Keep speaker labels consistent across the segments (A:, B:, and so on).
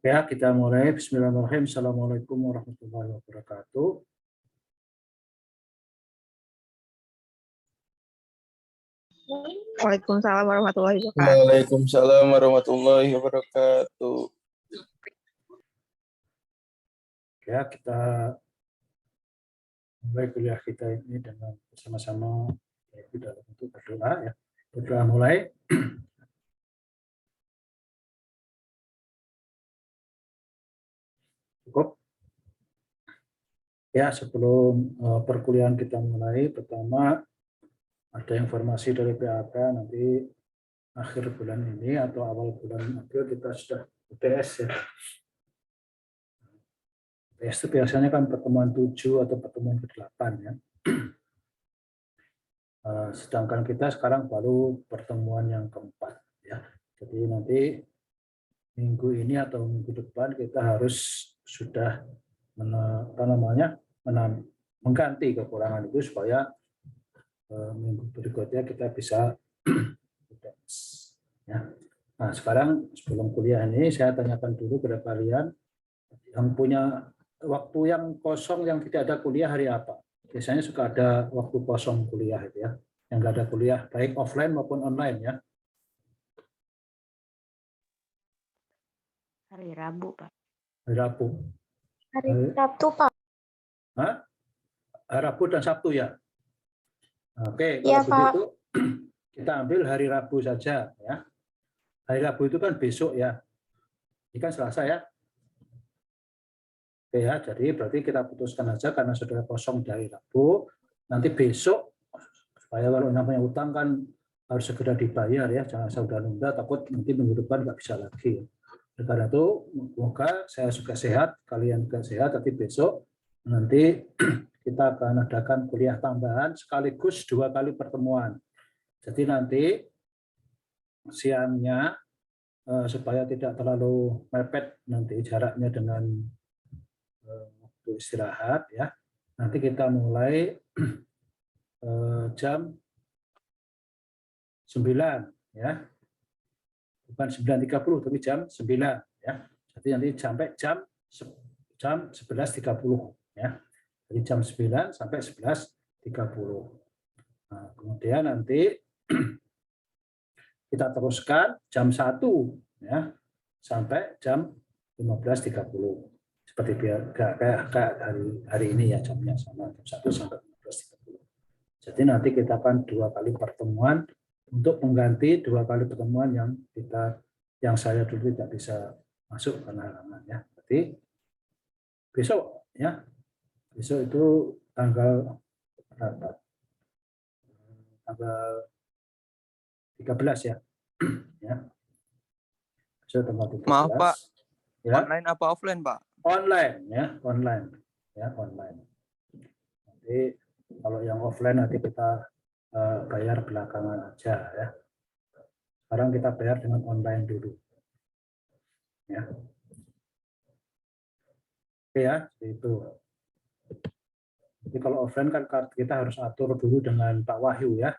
A: Ya, kita mulai. Bismillahirrahmanirrahim. Assalamualaikum warahmatullahi wabarakatuh.
B: Waalaikumsalam warahmatullahi wabarakatuh.
C: Waalaikumsalam warahmatullahi wabarakatuh.
A: Ya, kita mulai kuliah kita ini dengan bersama-sama dalam bentuk berdoa ya. Berdoa mulai. Cukup. Ya, sebelum perkuliahan kita mulai, pertama ada informasi dari PAK nanti akhir bulan ini atau awal bulan April kita sudah UTS ya. UTS itu biasanya kan pertemuan 7 atau pertemuan ke-8 ya. Sedangkan kita sekarang baru pertemuan yang keempat ya. Jadi nanti minggu ini atau minggu depan kita harus sudah mengganti kekurangan itu supaya minggu berikutnya kita bisa ya. Nah, sekarang sebelum kuliah ini saya tanyakan dulu kepada kalian yang punya waktu yang kosong yang tidak ada kuliah hari apa? Biasanya suka ada waktu kosong kuliah itu ya, yang nggak ada kuliah baik offline maupun online ya.
B: Hari Rabu, Pak.
A: Hari Rabu.
D: Hari Sabtu, Pak.
A: Hah? Hari Rabu dan Sabtu ya. Oke,
D: Iya,
A: kalau
D: Pak.
A: begitu kita ambil hari Rabu saja ya. Hari Rabu itu kan besok ya. Ini kan Selasa ya. Oke ya, jadi berarti kita putuskan aja karena sudah kosong dari Rabu. Nanti besok supaya kalau namanya utang kan harus segera dibayar ya, jangan sudah nunda takut nanti minggu depan nggak bisa lagi. Karena itu semoga saya juga sehat, kalian juga sehat. Tapi besok nanti kita akan adakan kuliah tambahan sekaligus 2 kali pertemuan. Jadi nanti siangnya supaya tidak terlalu mepet nanti jaraknya dengan waktu istirahat ya. Nanti kita mulai jam 9 ya. Bukan 9.30 tapi jam 9 ya. Jadi nanti sampai jam 11.30 ya. Jadi jam 9 sampai 11.30. Nah, kemudian nanti kita teruskan jam 1 ya sampai jam 15.30. Seperti kayak hari ini ya, jamnya sama jam 1 sampai 15.30. Jadi nanti kita akan 2 kali pertemuan untuk mengganti 2 kali pertemuan yang saya dulu tidak bisa masuk karena halangan ya. Berarti besok ya. Besok itu tanggal berapa? Tanggal 13 ya. Ya. Besok tanggal 13.
C: Maaf, Pak.
A: Ya.
C: Online apa offline, Pak?
A: Online ya, online. Ya, online. Nanti kalau yang offline nanti kita bayar belakangan aja ya. Sekarang kita bayar dengan online dulu. Ya. Oke ya, itu. Jadi kalau offline kan kita harus atur dulu dengan Pak Wahyu ya,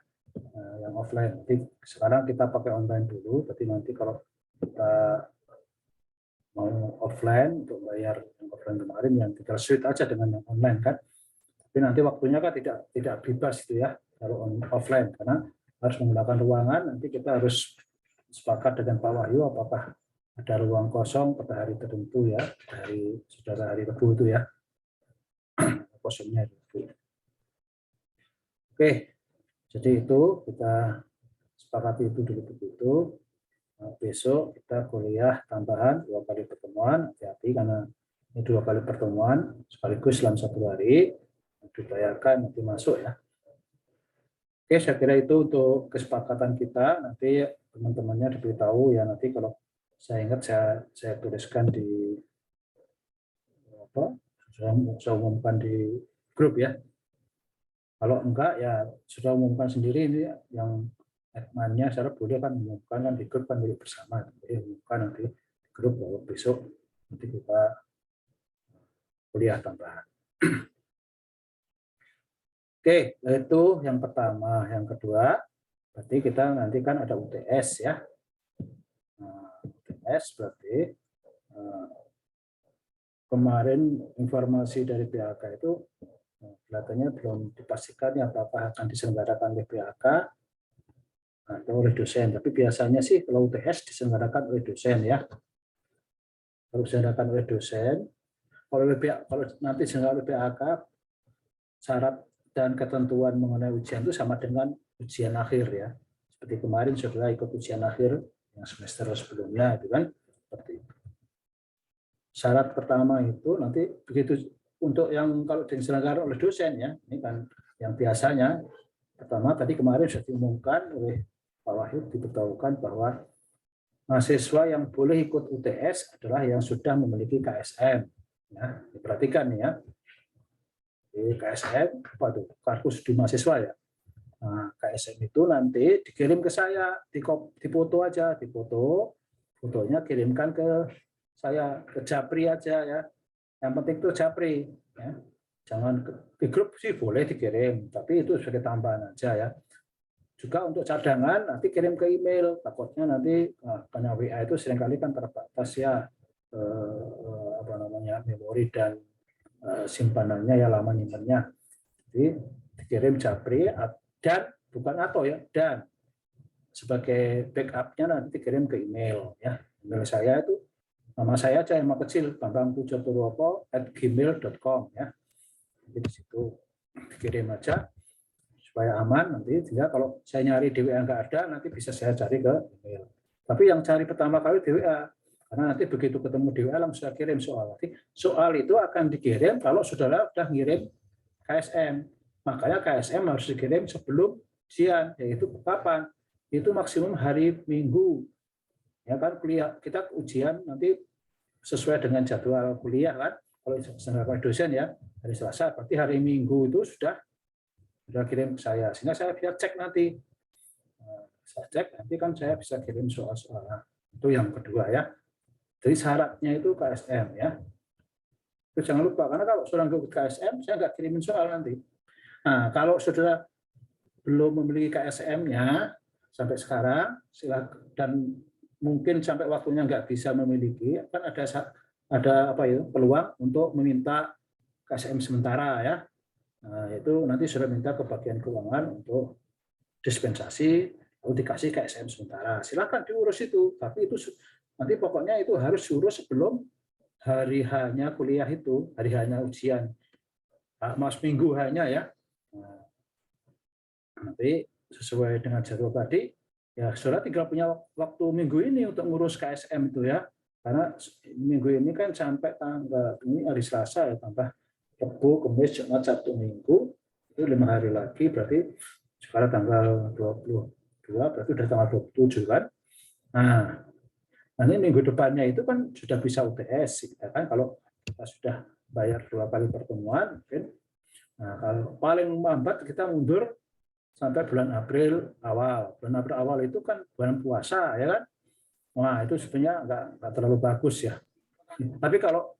A: yang offline. Jadi sekarang kita pakai online dulu. Tapi nanti kalau kita mau offline untuk bayar yang offline kemarin, yang tinggal switch aja dengan yang online kan. Tapi nanti waktunya kan tidak bebas itu ya kalau offline, karena harus menggunakan ruangan. Nanti kita harus sepakat dengan Pak Wahyu apakah ada ruang kosong pada hari tertentu ya, dari saudara hari Rabu itu ya, kosongnya itu. Oke, jadi itu kita sepakati itu dulu begitu. Nah, besok kita kuliah tambahan 2 kali pertemuan. Hati-hati karena ini 2 kali pertemuan sekaligus dalam 1 hari, dibayarkan nanti masuk ya. Oke, saya kira itu untuk kesepakatan kita. Nanti teman-temannya diberitahu ya, nanti kalau saya ingat saya tuliskan di apa? Saya umumkan di grup ya. Kalau enggak ya sudah umumkan sendiri, ini yang adminnya saya boleh kan umumkan kan di grup kan milik bersama. Jadi umumkan nanti di grup bahwa besok nanti kita kuliah tambahan. Oke, itu yang pertama. Yang kedua, berarti kita nanti kan ada UTS ya. Nah, UTS berarti kemarin informasi dari PHK itu kelihatannya belum dipastikan ya apakah akan diselenggarakan oleh PHK atau oleh dosen. Tapi biasanya sih kalau UTS diselenggarakan oleh dosen ya. Kalau diselenggarakan oleh dosen, kalau nanti diselenggarakan oleh PHK, syarat dan ketentuan mengenai ujian itu sama dengan ujian akhir ya. Seperti kemarin saudara ikut ujian akhir yang semester sebelumnya itu kan seperti itu. Syarat pertama itu nanti begitu untuk yang kalau diselenggarakan oleh dosen ya, ini kan yang biasanya pertama tadi kemarin sudah diumumkan oleh Pak Wahyu, diberitahukan bahwa mahasiswa yang boleh ikut UTS adalah yang sudah memiliki KSM. Ya, diperhatikan nih ya. Di KSM apa itu? Kartu studi mahasiswa ya. Nah, KSM itu nanti dikirim ke saya, difoto aja, fotonya kirimkan ke saya, ke Japri aja ya. Yang penting itu Japri ya. Jangan di grup sih boleh dikirim, tapi itu sebagai tambahan aja ya. Juga untuk cadangan nanti kirim ke email, takutnya nanti karena WA itu seringkali kan terbatas ya memori dan simpanannya ya, lama nyimpannya. Jadi dikirim Japri dan bukan atau ya, dan sebagai backupnya nanti dikirim ke email ya. Email saya itu Nama saya aja yang kecil, bambangpujoturopo@gmail.com ya. Jadi di situ dikirim aja supaya aman. Nanti sehingga kalau saya nyari di WA nggak ada, nanti bisa saya cari ke email. Tapi yang cari pertama kali di WA, karena nanti begitu ketemu di WA langsung saya kirim soal. Nanti soal itu akan dikirim kalau saudara sudah ngirim KSM. Makanya KSM harus dikirim sebelum ujian, yaitu kapan? Itu maksimum hari Minggu. Ya kan, kuliah kita ujian nanti sesuai dengan jadwal kuliah kan. Kalau sebagai dosen ya hari Selasa, berarti hari Minggu itu sudah kirim ke saya, sehingga saya bisa cek nanti. Saya cek nanti kan saya bisa kirim soal-soal. Itu yang kedua ya. Jadi syaratnya itu KSM ya. Terus jangan lupa, karena kalau saudara nggak ikut KSM, saya nggak kirimin soal nanti. Nah, kalau saudara belum memiliki KSM-nya sampai sekarang, silakan, dan mungkin sampai waktunya nggak bisa memiliki, kan ada apa ya, peluang untuk meminta KSM sementara ya. Nah, itu nanti sudah minta ke bagian keuangan untuk dispensasi, lalu dikasih KSM sementara. Silakan diurus itu, tapi itu nanti pokoknya itu harus diurus sebelum hari hanya kuliah itu, hari hanya ujian. Mas minggu hanya ya. Nah, nanti sesuai dengan jadwal tadi, ya saudara tinggal punya waktu minggu ini untuk ngurus KSM itu ya. Karena minggu ini kan sampai tanggal ini hari Selasa ya, tambah Rabu, Kamis, Jumat, Sabtu, Minggu, itu 5 hari lagi, berarti sekarang tanggal 22, berarti udah tanggal 27 kan. Nah, nanti minggu depannya itu kan sudah bisa UTS, kita kan kalau kita sudah bayar 2 kali pertemuan, mungkin. Nah, kalau paling lambat kita mundur sampai bulan April awal. Bulan April awal itu kan bulan puasa, ya kan? Wah, itu sebenarnya nggak terlalu bagus ya. Tapi kalau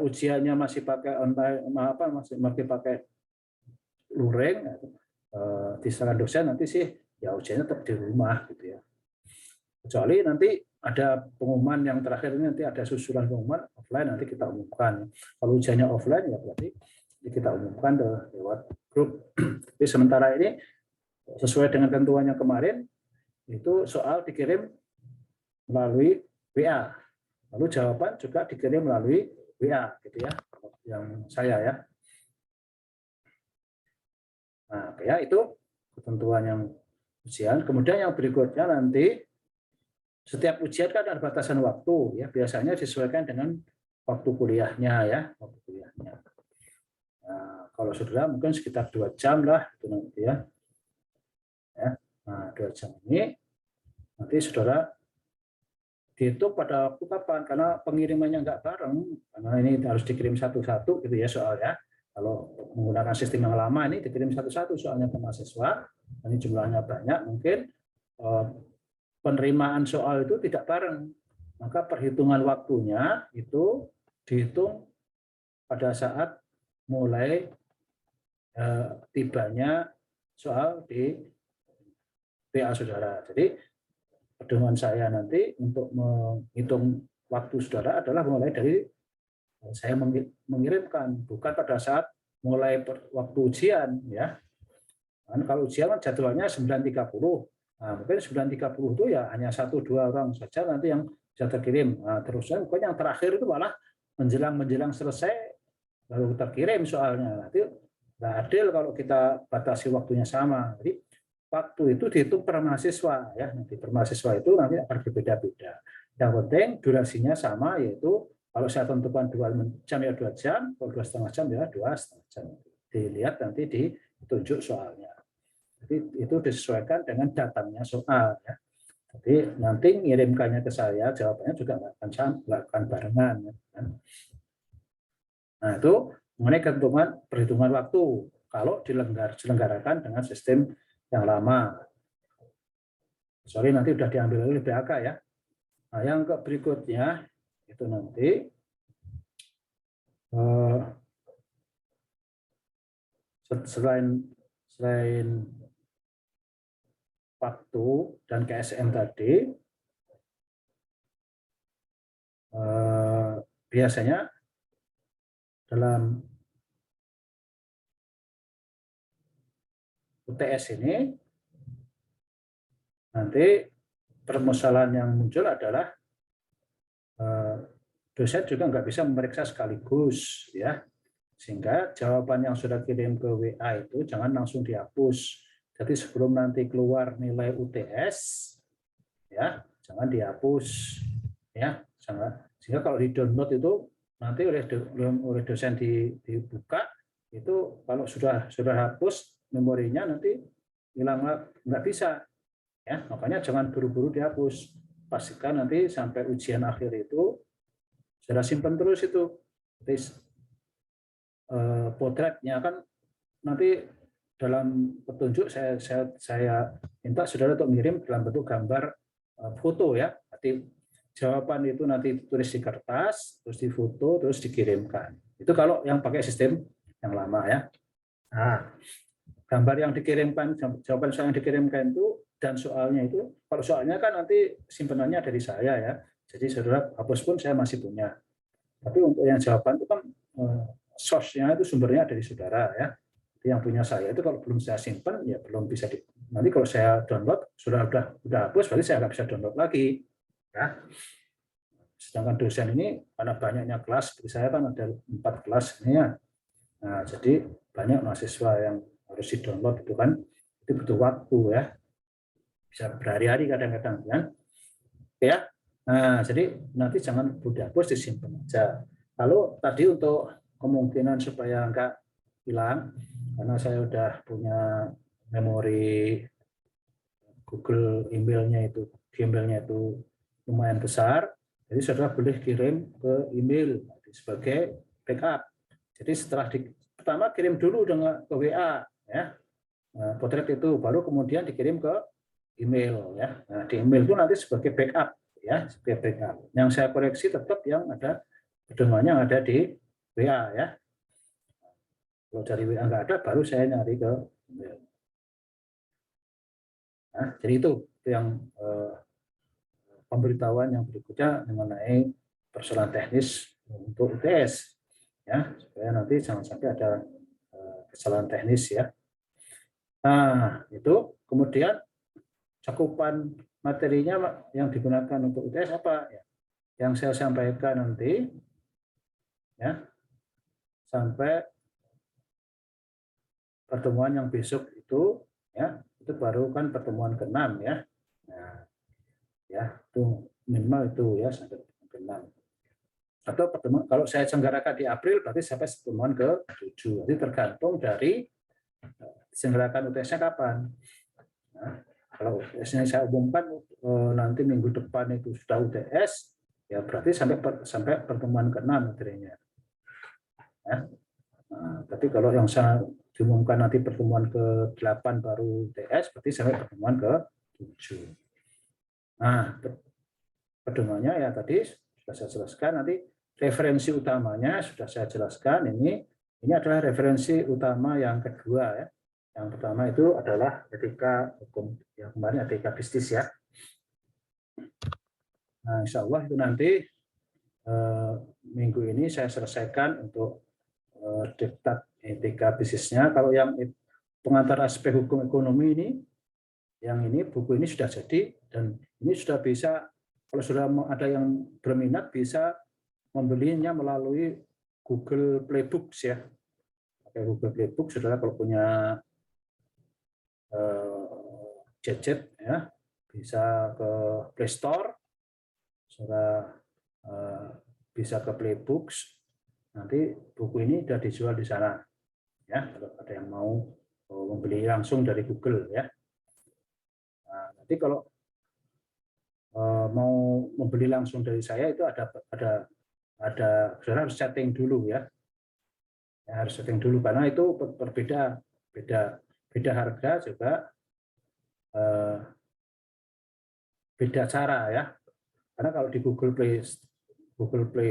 A: ujiannya masih pakai online, masih pakai luring, diserahkan dosen, nanti sih ya ujiannya tetap di rumah gitu ya. Kecuali nanti ada pengumuman yang terakhir ini, nanti ada susulan pengumuman offline, nanti kita umumkan. Kalau ujiannya offline ya berarti kita umumkan lewat grup. Jadi sementara ini sesuai dengan ketentuannya kemarin, itu soal dikirim melalui WA. Lalu jawaban juga dikirim melalui WA gitu ya, yang saya ya. Nah, ya itu ketentuan yang ujian. Kemudian yang berikutnya nanti setiap ujian kan ada batasan waktu ya, biasanya disesuaikan dengan waktu kuliahnya ya, waktu kuliahnya. Nah, kalau saudara mungkin sekitar 2 jam lah itu nanti ya. Nah, 2 jam ini nanti saudara dihitung pada waktu kapan, karena pengirimannya nggak bareng, karena ini harus dikirim satu-satu gitu ya soalnya. Kalau menggunakan sistem yang lama ini dikirim satu-satu soalnya ke mahasiswa, ini jumlahnya banyak, mungkin penerimaan soal itu tidak bareng, maka perhitungan waktunya itu dihitung pada saat mulai tibanya soal di PA saudara. Jadi pedoman saya nanti untuk menghitung waktu saudara adalah mulai dari saya mengirimkan, bukan pada saat mulai waktu ujian ya. Kan kalau ujian kan jadwalnya 9.30. Nah, mungkin 9.30 itu ya hanya 1-2 orang saja nanti yang bisa terkirim. Nah, terusnya pokoknya yang terakhir itu malah menjelang selesai baru terkirim soalnya. Nanti nggak adil kalau kita batasi waktunya sama. Jadi waktu itu dihitung per mahasiswa ya. Nanti per mahasiswa itu nanti akan berbeda-beda. Yang penting durasinya sama, yaitu kalau saya tentukan 2 jam ya 2 jam, kalau 2,5 jam ya 2,5 jam. Dilihat nanti ditunjuk soalnya. Jadi itu disesuaikan dengan datangnya soal ya. Jadi nanti ngirimkannya ke saya, jawabannya juga nggak akan barengan. Ya. Nah itu mengenai ketentuan perhitungan waktu kalau diselenggarakan dengan sistem yang lama. Sorry, nanti sudah diambil oleh BAK ya. Nah, yang berikutnya itu nanti selain waktu dan KSM tadi, biasanya dalam UTS ini nanti permasalahan yang muncul adalah dosen juga nggak bisa memeriksa sekaligus, ya. Sehingga jawaban yang sudah kirim ke WA itu jangan langsung dihapus. Jadi sebelum nanti keluar nilai UTS, ya jangan dihapus, ya. Sehingga kalau di download itu nanti oleh dosen dibuka itu kalau sudah hapus memorinya nanti hilang, nggak bisa, ya. Makanya jangan buru-buru dihapus. Pastikan nanti sampai ujian akhir itu sudah simpan terus itu. Jadi, potretnya kan nanti dalam petunjuk saya minta saudara untuk mengirim dalam bentuk gambar foto, ya. Nanti jawaban itu nanti tulis di kertas, terus difoto, terus dikirimkan. Itu kalau yang pakai sistem yang lama, ya. Nah, gambar yang dikirimkan, jawaban soal yang dikirimkan itu dan soalnya itu, kalau soalnya kan nanti simpenannya dari saya, ya. Jadi saudara hapus pun saya masih punya. Tapi untuk yang jawaban itu kan source-nya itu sumbernya dari saudara, ya. Yang punya saya itu kalau belum saya simpan ya belum bisa nanti kalau saya download sudah hapus, berarti saya nggak bisa download lagi, ya. Sedangkan dosen ini karena banyaknya kelas, seperti saya kan ada 4 kelas ini, ya. Nah, jadi banyak mahasiswa yang harus di download itu kan, itu butuh waktu, ya. Bisa berhari-hari kadang-kadang, kan. Ya. Nah, jadi nanti jangan mudah hapus, disimpan aja. Lalu tadi untuk kemungkinan supaya enggak hilang, karena saya udah punya memori Google emailnya itu lumayan besar, jadi saudara boleh kirim ke email sebagai backup. Jadi setelah pertama kirim dulu dengan ke WA, ya, potret itu, baru kemudian dikirim ke email, ya. Nah, di email itu nanti sebagai backup, ya, sebagai backup. Yang saya koreksi tetap yang ada pedomannya yang ada di WA, ya. Kalau dari WA nggak ada, baru saya nyari ke email. Nah, jadi itu yang pemberitahuan yang berikutnya mengenai persoalan teknis untuk UTS, ya, supaya nanti jangan sampai ada kesalahan teknis, ya. Nah, itu kemudian cakupan materinya yang digunakan untuk UTS apa, ya? Yang saya sampaikan nanti, ya, sampai pertemuan yang besok itu, ya, itu baru kan pertemuan ke-6, ya. Nah, ya, itu minimal itu, ya, sampai ke-6. Atau pertemuan kalau saya selenggarakan di April berarti sampai pertemuan ke-7. Jadi tergantung dari diselenggarakan UTS-nya kapan. Nah, kalau UTS-nya saya umumkan nanti minggu depan itu sudah UTS, ya berarti sampai pertemuan ke-6 materinya. Ya. Nah, tapi kalau yang saya diumumkan nanti pertemuan ke-8 baru UTS, berarti sampai pertemuan ke-7. Nah, pedomannya ya tadi sudah saya jelaskan, nanti referensi utamanya sudah saya jelaskan, ini adalah referensi utama yang kedua, ya. Yang pertama itu adalah etika hukum, yang kemarin etika bisnis, ya. Nah, insya Allah itu nanti minggu ini saya selesaikan untuk diktat etika bisnisnya. Kalau yang pengantar aspek hukum ekonomi ini, yang ini buku ini sudah jadi dan ini sudah bisa, kalau sudah ada yang berminat bisa membelinya melalui Google Playbooks, ya. Pakai Google Playbook, saudara kalau punya gadget, ya, bisa ke Play Store, saudara bisa ke Playbooks. Nanti buku ini sudah dijual di sana, ya. Kalau ada yang mau membeli langsung dari Google, ya. Nah, nanti kalau mau membeli langsung dari saya itu ada saudara harus setting dulu, ya. Harus setting dulu karena itu beda harga juga, beda cara, ya. Karena kalau di Google Play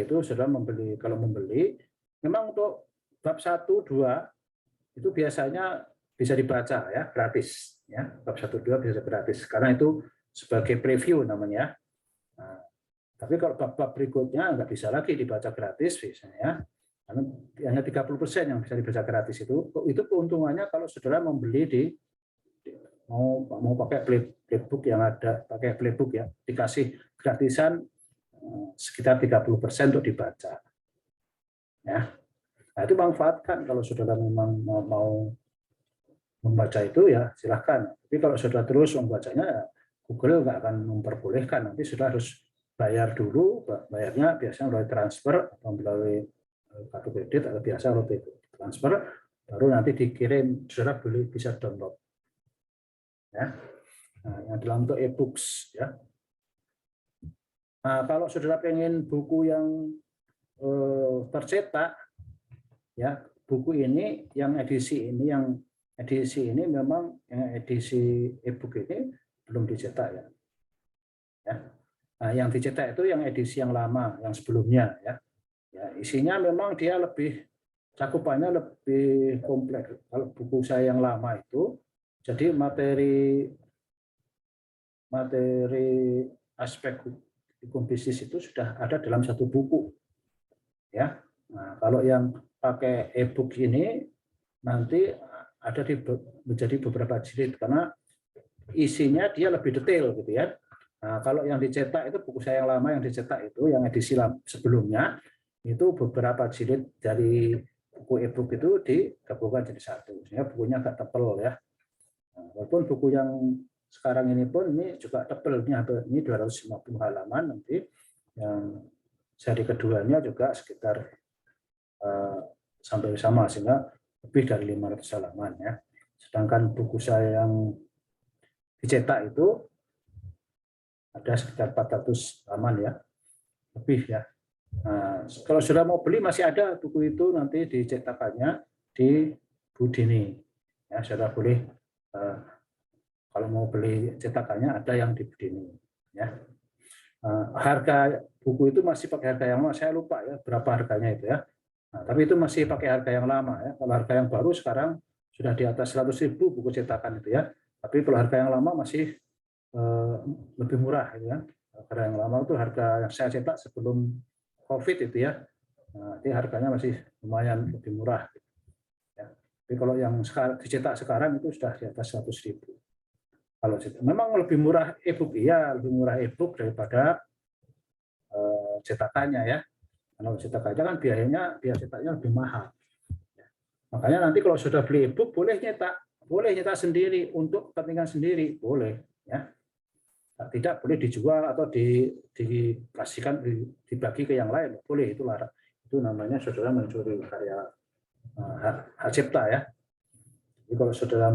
A: itu saudara kalau membeli memang untuk bab 1, 2 itu biasanya bisa dibaca, ya, gratis, ya. Bab 1, 2 bisa gratis karena itu sebagai preview namanya. Nah, tapi kalau bab-bab berikutnya nggak bisa lagi dibaca gratis biasanya, karena hanya 30% yang bisa dibaca gratis itu keuntungannya kalau saudara membeli mau pakai playbook yang ada, pakai playbook, ya, dikasih gratisan sekitar 30% untuk dibaca. Ya. Nah, itu manfaatkan kalau saudara memang mau membaca itu ya silahkan. Tapi kalau saudara terus membacanya, ya Google nggak akan memperbolehkan. Nanti saudara harus bayar dulu, bayarnya biasanya melalui transfer atau melalui kartu kredit atau biasa melalui transfer, baru nanti dikirim, saudara bisa download. Ya. Nah, yang dalam bentuk e-books ya. Nah, kalau saudara pengen buku yang tercetak, ya buku ini yang edisi ini memang yang edisi e-book ini belum dicetak ya. Nah, yang dicetak itu yang edisi yang lama, yang sebelumnya ya. Ya, isinya memang dia lebih cakupannya lebih kompleks. Kalau buku saya yang lama itu, jadi materi aspek hukum bisnis itu sudah ada dalam satu buku. Ya. Nah, kalau yang pakai e-book ini nanti ada menjadi beberapa jilid karena isinya dia lebih detail gitu ya. Nah, kalau yang dicetak itu buku saya yang lama yang dicetak itu yang edisi sebelumnya itu beberapa jilid dari buku e-book itu digabungkan jadi satu. Sehingga bukunya agak tebal ya. Nah, walaupun buku yang sekarang ini pun ini juga tebal, ini 250 halaman nanti yang seri keduanya juga sekitar sampai sama sehingga lebih dari 500 halaman ya. Sedangkan buku saya yang dicetak itu ada sekitar 400 halaman ya, lebih ya. Nah, kalau sudah mau beli masih ada buku itu nanti dicetakannya di Budini. Ya, sudah boleh kalau mau beli cetakannya ada yang di Budini. Ya. Harga buku itu masih pakai harga yang lama, saya lupa ya berapa harganya itu ya. Nah, tapi itu masih pakai harga yang lama ya. Kalau harga yang baru sekarang sudah di atas 100.000 buku cetakan itu ya. Tapi kalau harga yang lama masih lebih murah gitu ya. Harga yang lama itu harga yang saya cetak sebelum COVID itu ya. Nah, ini harganya masih lumayan lebih murah. Ya. Tapi kalau yang dicetak sekarang itu sudah di atas 100.000. Kalau memang lebih murah e-book iya, lebih murah e-book daripada cetakannya ya. Kalau cetakannya kan biaya cetaknya lebih mahal. Makanya nanti kalau sudah beli e-book boleh nyetak sendiri untuk kepentingan sendiri, boleh ya. Tidak boleh dijual atau dikasihkan dibagi ke yang lain, boleh, itu larang. Itu namanya saudara mencuri karya hak cipta ya. Jadi kalau saudara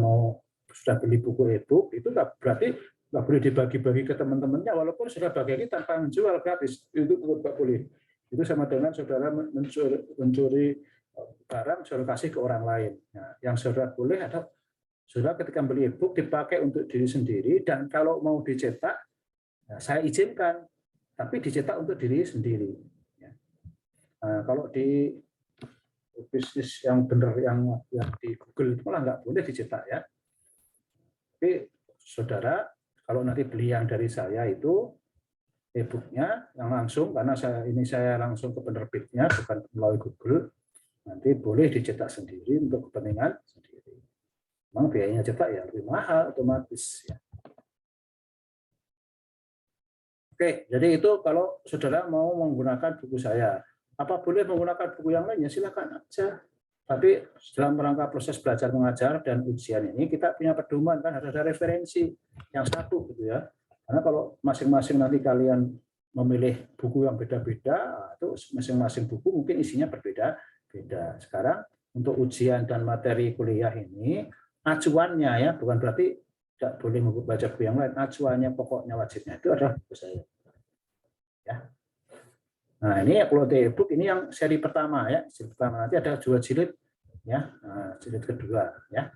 A: sudah beli buku e-book itu berarti nggak boleh dibagi-bagi ke teman-temannya, walaupun sudah bagi tanpa menjual gratis, itu nggak boleh. Itu sama dengan saudara mencuri barang saudara kasih ke orang lain. Nah, yang saudara boleh ada saudara ketika beli e-book dipakai untuk diri sendiri, dan kalau mau dicetak nah, saya izinkan, tapi dicetak untuk diri sendiri. Nah, kalau di bisnis yang benar yang di Google itu malah nggak boleh dicetak ya. Tapi saudara kalau nanti beli yang dari saya itu e-booknya yang langsung, karena saya langsung ke penerbitnya bukan melalui Google, nanti boleh dicetak sendiri untuk kepentingan sendiri. Memang biayanya cetak ya lebih mahal otomatis ya. Oke, jadi itu kalau saudara mau menggunakan buku saya. Apa boleh menggunakan buku yang lainnya? Silakan aja. Tapi dalam rangka proses belajar mengajar dan ujian ini kita punya pedoman kan, harus ada referensi yang satu gitu ya. Karena kalau masing-masing nanti kalian memilih buku yang beda-beda, itu masing-masing buku mungkin isinya berbeda-beda. Sekarang untuk ujian dan materi kuliah ini acuannya ya, bukan berarti tidak boleh membaca buku yang lain. Acuannya pokoknya wajibnya itu adalah buku saya. Ya. Nah ini kalau e-book ini yang seri pertama ya, seri pertama nanti ada 2 jilid ya, jilid kedua ya.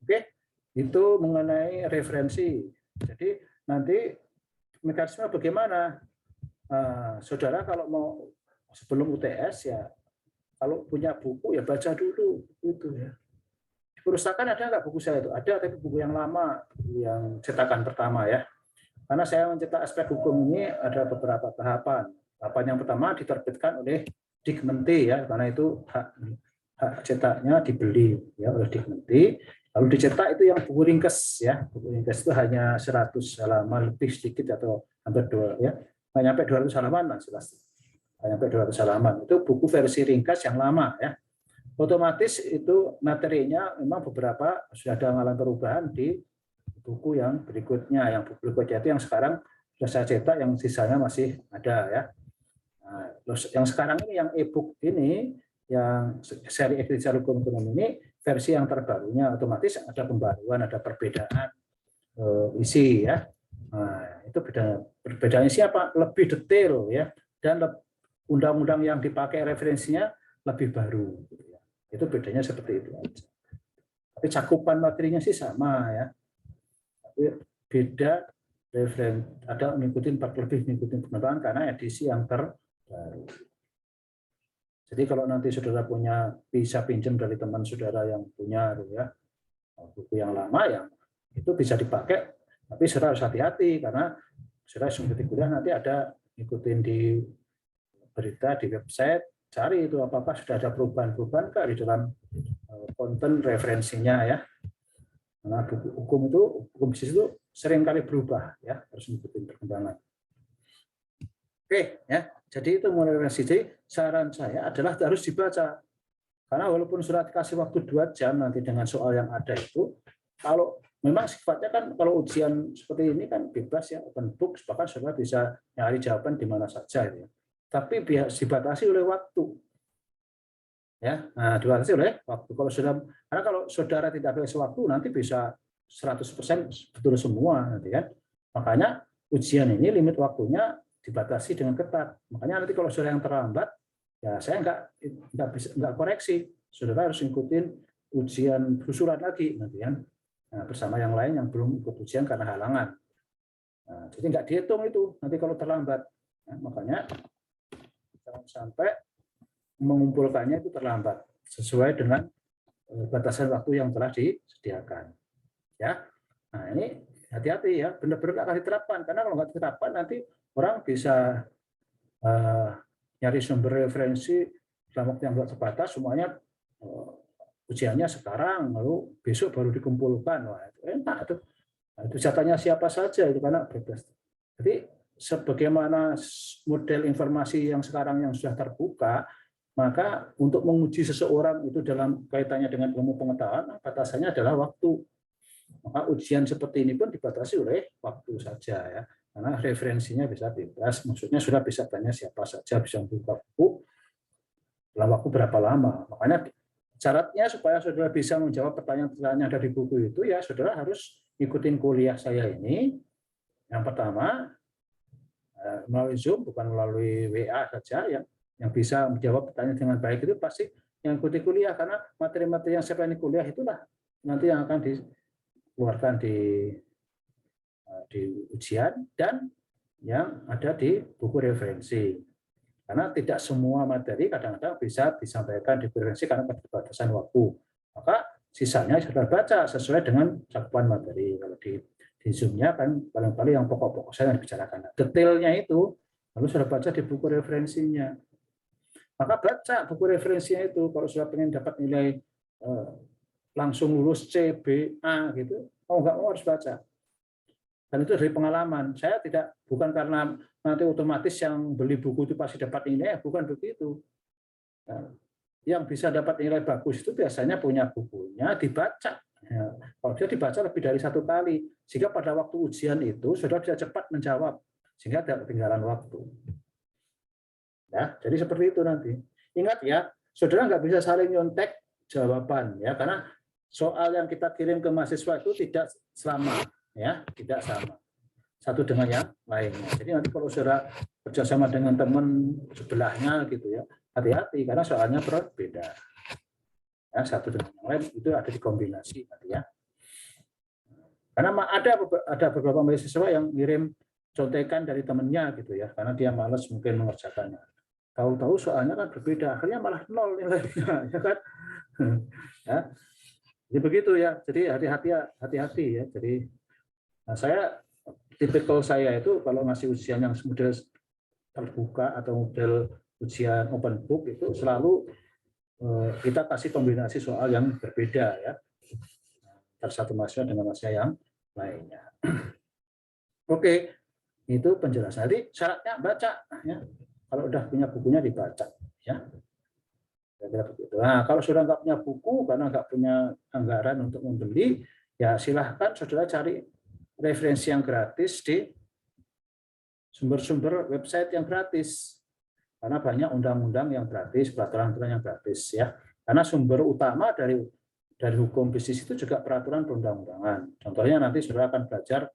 A: Oke, itu mengenai referensi. Jadi nanti mekanisme bagaimana? Saudara kalau mau sebelum UTS ya, kalau punya buku ya baca dulu itu ya. Di perpustakaan ada nggak buku saya itu? Ada, tapi buku yang lama, buku yang cetakan pertama ya. Karena saya mencetak aspek hukum ini ada beberapa tahapan. Tahapan yang pertama diterbitkan oleh Dikmenti ya, karena itu hak cetaknya dibeli ya oleh Dikmenti. Lalu dicetak itu yang buku ringkes ya. Buku ringkes itu hanya 100 halaman lebih sedikit atau hampir 2 ya. Nggak nyampe 200 halaman lah jelas. Nggak nyampe 200 halaman. Itu buku versi ringkas yang lama ya. Otomatis itu materinya memang beberapa sudah ada mengalami perubahan di buku yang berikutnya, yang buku berikutnya itu yang sekarang sudah saya cetak, yang sisanya masih ada ya. Nah, terus yang sekarang ini yang e-book ini, yang seri Eksistensial Hukum Ekonomi ini versi yang terbarunya, otomatis ada pembaruan, ada perbedaan isi ya. Nah, itu perbedaannya siapa? Lebih detail ya, dan undang-undang yang dipakai referensinya lebih baru. Itu bedanya seperti itu aja. Tapi cakupan materinya sih sama ya. Tapi beda ada lebih mengikuti perkembangan karena edisi yang terbaru. Jadi kalau nanti saudara bisa pinjam dari teman saudara yang punya ya buku yang lama ya itu bisa dipakai, tapi saudara harus hati-hati karena saudara mengikuti kuliah nanti ada ikutin di berita di website, cari itu apakah sudah ada perubahan-perubahan di dalam konten referensinya ya. Nah, buku hukum bisnis itu sering kali berubah ya, harus mengikuti perkembangan. Oke ya, jadi itu mulai referensi. Jadi saran saya adalah harus dibaca. Karena walaupun sudah dikasih waktu 2 jam nanti dengan soal yang ada itu, kalau memang sifatnya kan kalau ujian seperti ini kan bebas ya, open book, bahkan saudara bisa nyari jawaban di mana saja ya. Tapi dibatasi oleh waktu. Ya, nah dibatasi oleh waktu. Karena kalau saudara tidak kasih waktu nanti bisa 100% betul semua nanti kan. Makanya ujian ini limit waktunya dibatasi dengan ketat. Makanya nanti kalau saudara yang terlambat, ya saya nggak koreksi. Saudara harus ikutin ujian susulan lagi nanti kan. Nah, bersama yang lain yang belum ikut ujian karena halangan. Nah, jadi nggak dihitung itu nanti kalau terlambat. Nah, makanya jangan sampai mengumpulkannya itu terlambat sesuai dengan batasan waktu yang telah disediakan. Ya, nah ini hati-hati ya, benar-benar akan diterapkan karena kalau nggak diterapkan nanti orang bisa nyari sumber referensi dalam waktu yang nggak terbatas, semuanya ujiannya sekarang lalu besok baru dikumpulkan. Wah, itu enak tuh. Nah, itu jatahnya siapa saja itu karena bebas. Jadi sebagaimana model informasi yang sekarang yang sudah terbuka, maka untuk menguji seseorang itu dalam kaitannya dengan ilmu pengetahuan, batasannya adalah waktu. Maka ujian seperti ini pun dibatasi oleh waktu saja ya. Karena referensinya bisa bebas, maksudnya sudah bisa tanya siapa saja, bisa membuka buku dalam waktu berapa lama. Makanya syaratnya supaya saudara bisa menjawab pertanyaan-pertanyaan yang ada di buku itu ya saudara harus ikutin kuliah saya ini. Yang pertama melalui Zoom, bukan melalui WA saja yang bisa menjawab pertanyaan dengan baik itu pasti yang ikuti kuliah, karena materi-materi yang saya pelajari kuliah itulah nanti yang akan dikeluarkan di ujian dan yang ada di buku referensi. Karena tidak semua materi kadang-kadang bisa disampaikan di referensi karena keterbatasan waktu. Maka sisanya sudah baca sesuai dengan cakupan materi. Kalau di Zoom-nya kan paling-paling yang pokok-pokok saya yang dibicarakan. Detailnya itu lalu sudah baca di buku referensinya. Maka baca buku referensinya itu kalau sudah pengen dapat nilai langsung lulus C, B, A gitu, nggak mau harus baca. Dan itu dari pengalaman. Saya bukan karena nanti otomatis yang beli buku itu pasti dapat nilai, bukan begitu. Nah, yang bisa dapat nilai bagus itu biasanya punya bukunya, dibaca. Ya, kalau dia dibaca lebih dari 1 kali, sehingga pada waktu ujian itu sudah bisa cepat menjawab, sehingga tidak ketinggalan waktu. Ya, jadi seperti itu nanti. Ingat ya, saudara nggak bisa saling nyontek jawaban ya, karena soal yang kita kirim ke mahasiswa itu tidak sama, ya, tidak sama satu dengan yang lainnya. Jadi nanti kalau saudara kerjasama dengan teman sebelahnya gitu ya, hati-hati karena soalnya berbeda. Ya, satu dengan yang lain itu ada dikombinasi nanti ya. Karena ada beberapa mahasiswa yang ngirim contekan dari temannya gitu ya, karena dia malas mungkin mengerjakannya. Tahu-tahu soalnya kan berbeda, akhirnya malah 0 nilainya, ya kan? Ya. Jadi begitu ya. Jadi hati-hati ya. Jadi saya tipikal saya itu kalau ngasih ujian yang model terbuka atau model ujian open book itu selalu kita kasih kombinasi soal yang berbeda ya. antara satu mahasiswa dengan mahasiswa yang lainnya. Oke, itu penjelasan. Jadi syaratnya baca, ya. Kalau udah punya bukunya dibaca, ya. Kira-kira begitu. Nah, kalau sudah nggak punya buku karena nggak punya anggaran untuk membeli, ya silahkan saudara cari referensi yang gratis di sumber-sumber website yang gratis. Karena banyak undang-undang yang gratis, peraturan-peraturan yang gratis, ya. Karena sumber utama dari hukum bisnis itu juga peraturan perundang-undangan. Contohnya nanti saudara akan belajar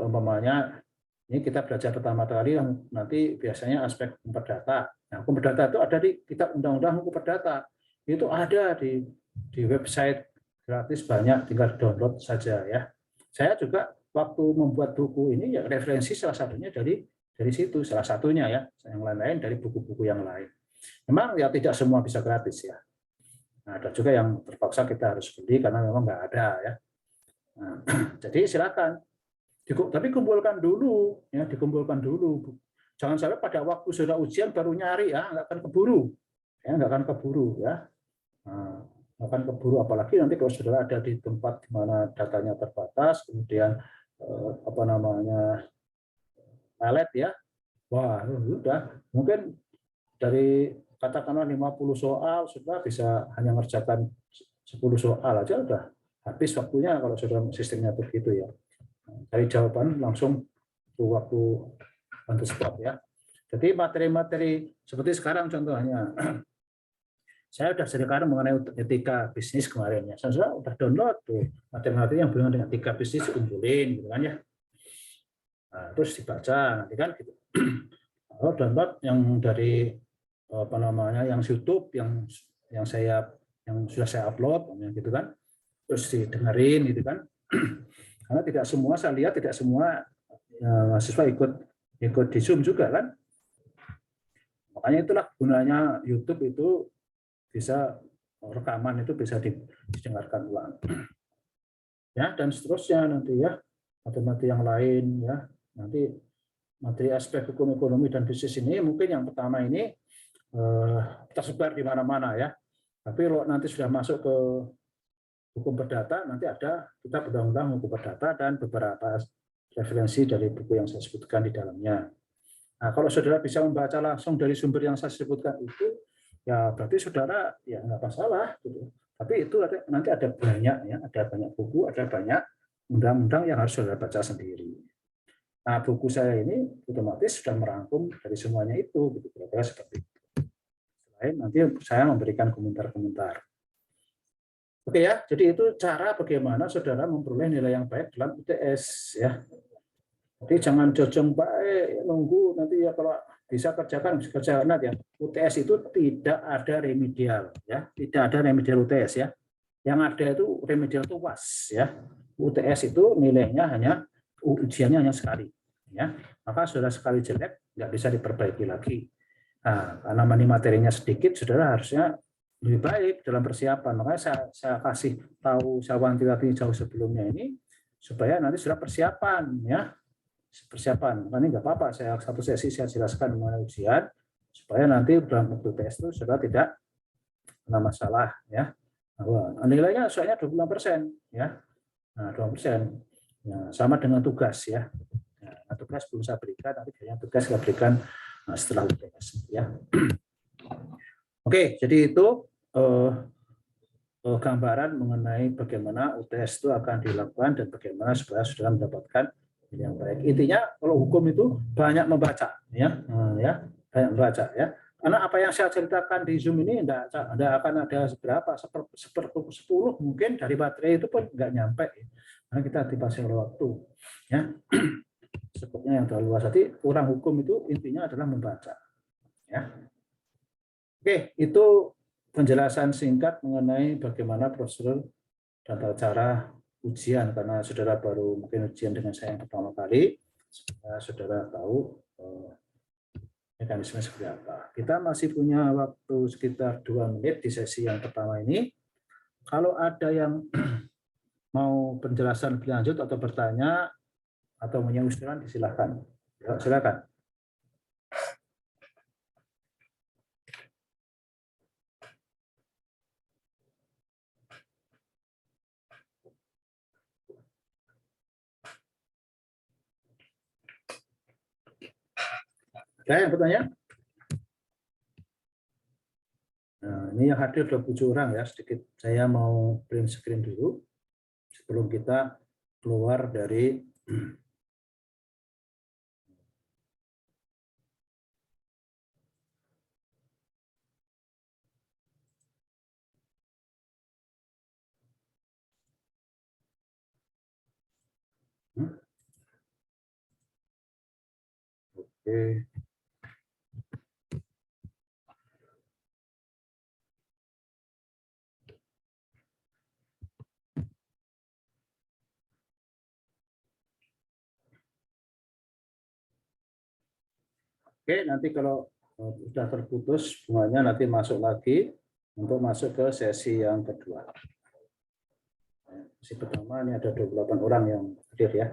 A: umpamanya ini kita belajar pertama kali yang nanti biasanya aspek hukum perdata. Nah, hukum perdata itu ada di kitab undang-undang hukum perdata. Itu ada di website gratis banyak, tinggal download saja ya. Saya juga waktu membuat buku ini ya referensi salah satunya dari situ, salah satunya ya. Yang lain-lain dari buku-buku yang lain. Memang ya tidak semua bisa gratis ya. Nah, ada juga yang terpaksa kita harus beli karena memang nggak ada ya. Nah, jadi silakan. Tapi kumpulkan dulu, ya dikumpulkan dulu. Jangan sampai pada waktu sudah ujian baru nyari ya, nggak akan keburu, ya nggak akan keburu ya. Nah, nggak akan keburu apalagi nanti kalau saudara ada di tempat di mana datanya terbatas, kemudian apa namanya pelet ya, wah udah mungkin dari katakanlah 50 soal sudah bisa hanya ngerjakan 10 soal aja udah habis waktunya kalau sudah sistemnya begitu ya. Cari jawaban langsung waktu on the spot ya. Jadi materi-materi seperti sekarang contohnya, saya sudah sekarang mengenai etika bisnis kemarin ya. Saya sudah download tuh materi-materi yang berhubungan dengan etika bisnis kumpulin gitu kan ya. Nah, terus dibaca nanti kan gitu. Kalau download yang dari apa namanya yang YouTube yang sudah saya upload gitu kan. Terus didengerin gitu kan. Karena tidak semua saya lihat tidak semua mahasiswa ikut di Zoom juga kan. Makanya itulah gunanya YouTube itu bisa rekaman itu bisa didengarkan ulang. Ya dan seterusnya nanti ya materi yang lain ya nanti materi aspek hukum ekonomi dan bisnis ini mungkin yang pertama ini tersebar di mana-mana ya. Tapi kalau nanti sudah masuk ke hukum perdata nanti ada kitab undang-undang hukum perdata dan beberapa referensi dari buku yang saya sebutkan di dalamnya. Nah, kalau saudara bisa membaca langsung dari sumber yang saya sebutkan itu, ya berarti saudara ya nggak masalah. Gitu. Tapi itu nanti ada banyak ya, ada banyak buku, ada banyak undang-undang yang harus saudara baca sendiri. Nah, buku saya ini otomatis sudah merangkum dari semuanya itu, gitu kira-kira seperti itu. Selain nanti saya memberikan komentar-komentar. Oke ya, jadi itu cara bagaimana saudara memperoleh nilai yang baik dalam UTS ya. Jadi jangan jojong baik nunggu nanti ya kalau bisa kerjakan ya. UTS itu tidak ada remedial ya, tidak ada remedial UTS ya. Yang ada itu remedial itu UAS ya. UTS itu nilainya hanya ujiannya hanya sekali ya. Maka saudara sekali jelek nggak bisa diperbaiki lagi. Nah, karena materinya sedikit, saudara harusnya lebih baik dalam persiapan. Makanya saya kasih tahu, saya wanti-wanti jauh sebelumnya ini supaya nanti sudah persiapan ya. Persiapan. Ini nggak apa-apa, saya satu sesi saya jelaskan mengenai ujian supaya nanti dalam waktu tes itu sudah tidak kena masalah ya. Nah, nilainya soalnya 26% ya. Nah, 20%. Ya, sama dengan tugas ya. Nah, tugas belum saya berikan, nanti kayaknya tugas saya berikan setelah UTS ya. Oke, jadi itu gambaran mengenai bagaimana UTS itu akan dilakukan dan bagaimana supaya saudara mendapatkan yang baik. Intinya kalau hukum itu banyak membaca ya, banyak membaca ya. Karena apa yang saya ceritakan di Zoom ini tidak akan ada berapa, 10 mungkin dari baterai itu pun nggak nyampe. Karena kita dibatasi oleh waktu ya. Sebutnya yang terlalu luas. Jadi kurang hukum itu intinya adalah membaca ya. Oke, itu penjelasan singkat mengenai bagaimana prosedur dan tata cara ujian karena saudara baru mungkin ujian dengan saya yang pertama kali, supaya saudara tahu mekanisme seperti apa. Kita masih punya waktu sekitar 2 menit di sesi yang pertama ini. Kalau ada yang mau penjelasan lebih lanjut atau bertanya atau punya usulan, silakan. Ya, silakan. Ada yang bertanya? Nah, ini yang hadir 27 orang ya. Sedikit saya mau print screen dulu sebelum kita keluar dari Oke. Oke, nanti kalau sudah terputus bunganya nanti masuk lagi untuk masuk ke sesi yang kedua. Sesi pertama ini ada 28 orang yang hadir ya.